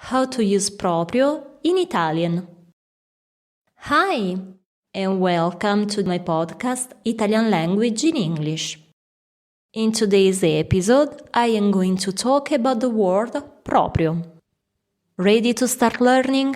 How to use proprio in Italian. Hi, and welcome to my podcast Italian Language in English. In today's episode, I am going to talk about the word proprio. Ready to start learning?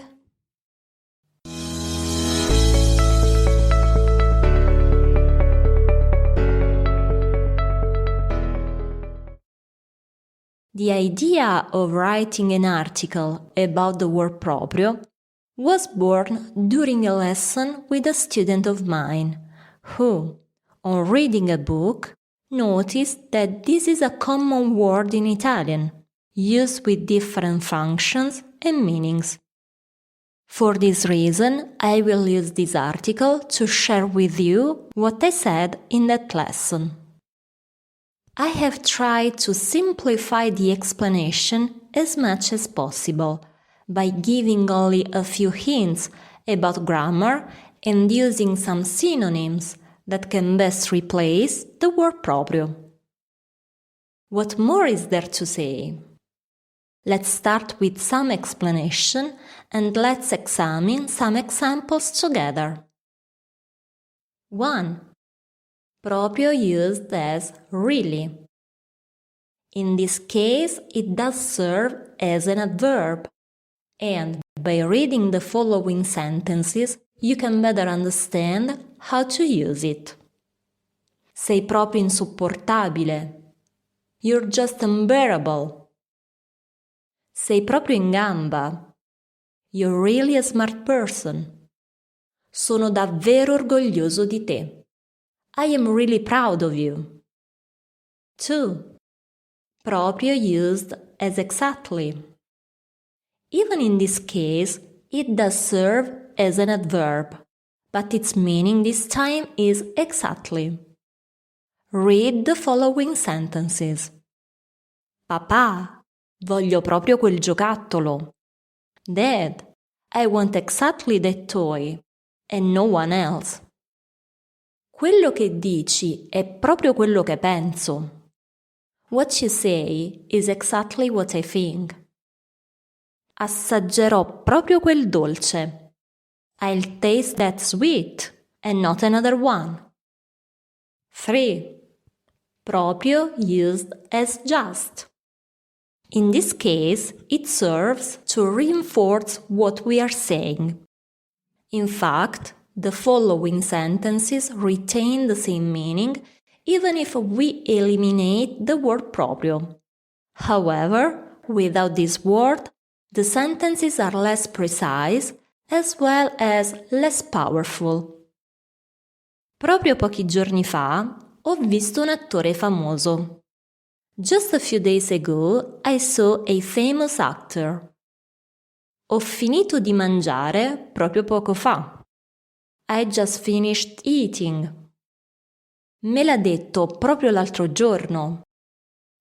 The idea of writing an article about the word proprio was born during a lesson with a student of mine who, on reading a book, noticed that this is a common word in Italian, used with different functions and meanings. For this reason, I will use this article to share with you what I said in that lesson. I have tried to simplify the explanation as much as possible by giving only a few hints about grammar and using some synonyms that can best replace the word proprio. What more is there to say? Let's start with some explanation and let's examine some examples together. 1. Proprio used as really. In this case, it does serve as an adverb, and by reading the following sentences, you can better understand how to use it. Sei proprio insopportabile. You're just unbearable. Sei proprio in gamba. You're really a smart person. Sono davvero orgoglioso di te. I am really proud of you. 2. Proprio used as exactly. Even in this case, it does serve as an adverb, but its meaning this time is exactly. Read the following sentences. Papà, voglio proprio quel giocattolo. Dad, I want exactly that toy, and no one else. Quello che dici è proprio quello che penso. What you say is exactly what I think. Assaggerò proprio quel dolce. I'll taste that sweet and not another one. 3. Proprio used as just. In this case, it serves to reinforce what we are saying. In fact, the following sentences retain the same meaning even if we eliminate the word proprio. However, without this word, the sentences are less precise as well as less powerful. Proprio pochi giorni fa ho visto un attore famoso. Just a few days ago I saw a famous actor. Ho finito di mangiare proprio poco fa. I just finished eating. Me l'ha detto proprio l'altro giorno.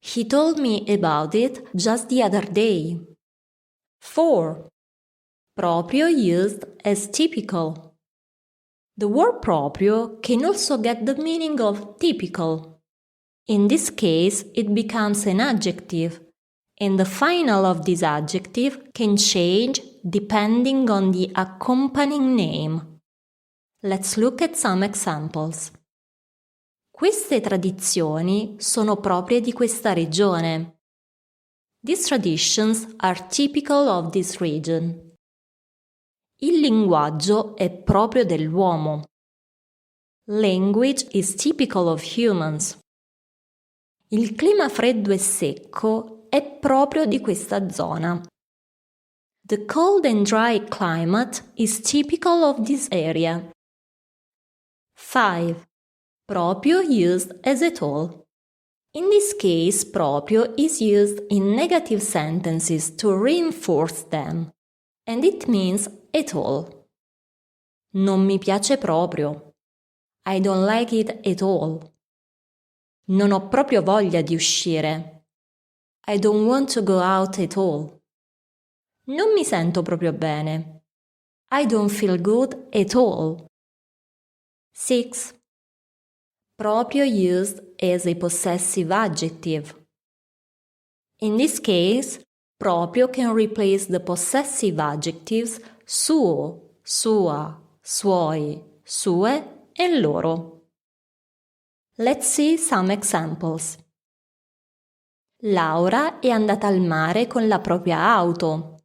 He told me about it just the other day. 4. Proprio used as typical. The word proprio can also get the meaning of typical. In this case, it becomes an adjective, and the final of this adjective can change depending on the accompanying name. Let's look at some examples. Queste tradizioni sono proprie di questa regione. These traditions are typical of this region. Il linguaggio è proprio dell'uomo. Language is typical of humans. Il clima freddo e secco è proprio di questa zona. The cold and dry climate is typical of this area. 5. Proprio used as at all. In this case, proprio is used in negative sentences to reinforce them, and it means at all. Non mi piace proprio. I don't like it at all. Non ho proprio voglia di uscire. I don't want to go out at all. Non mi sento proprio bene. I don't feel good at all. 6. Proprio used as a possessive adjective. In this case, Proprio can replace the possessive adjectives suo, sua, suoi, sue, and loro. Let's see some examples. Laura è andata al mare con la propria auto.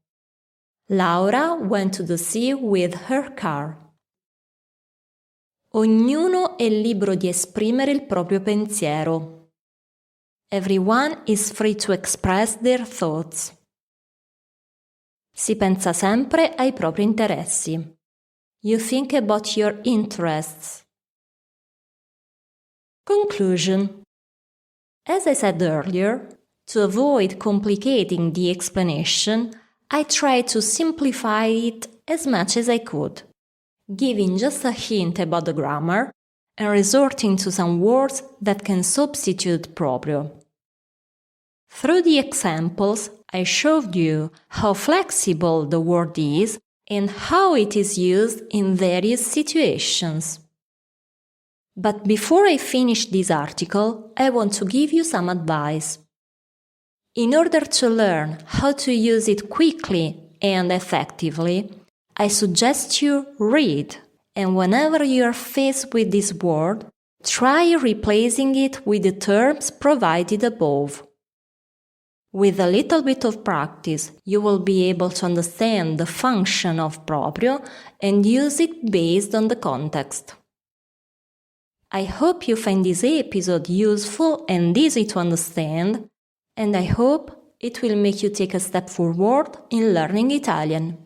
Laura went to the sea with her car. Ognuno è libero di esprimere il proprio pensiero. Everyone is free to express their thoughts. Si pensa sempre ai propri interessi. You think about your interests. Conclusion. As I said earlier, to avoid complicating the explanation, I tried to simplify it as much as I could, giving just a hint about the grammar and resorting to some words that can substitute proprio. Through the examples, I showed you how flexible the word is and how it is used in various situations. But before I finish this article, I want to give you some advice. In order to learn how to use it quickly and effectively, I suggest you read, and whenever you are faced with this word, try replacing it with the terms provided above. With a little bit of practice, you will be able to understand the function of proprio and use it based on the context. I hope you find this episode useful and easy to understand, and I hope it will make you take a step forward in learning Italian.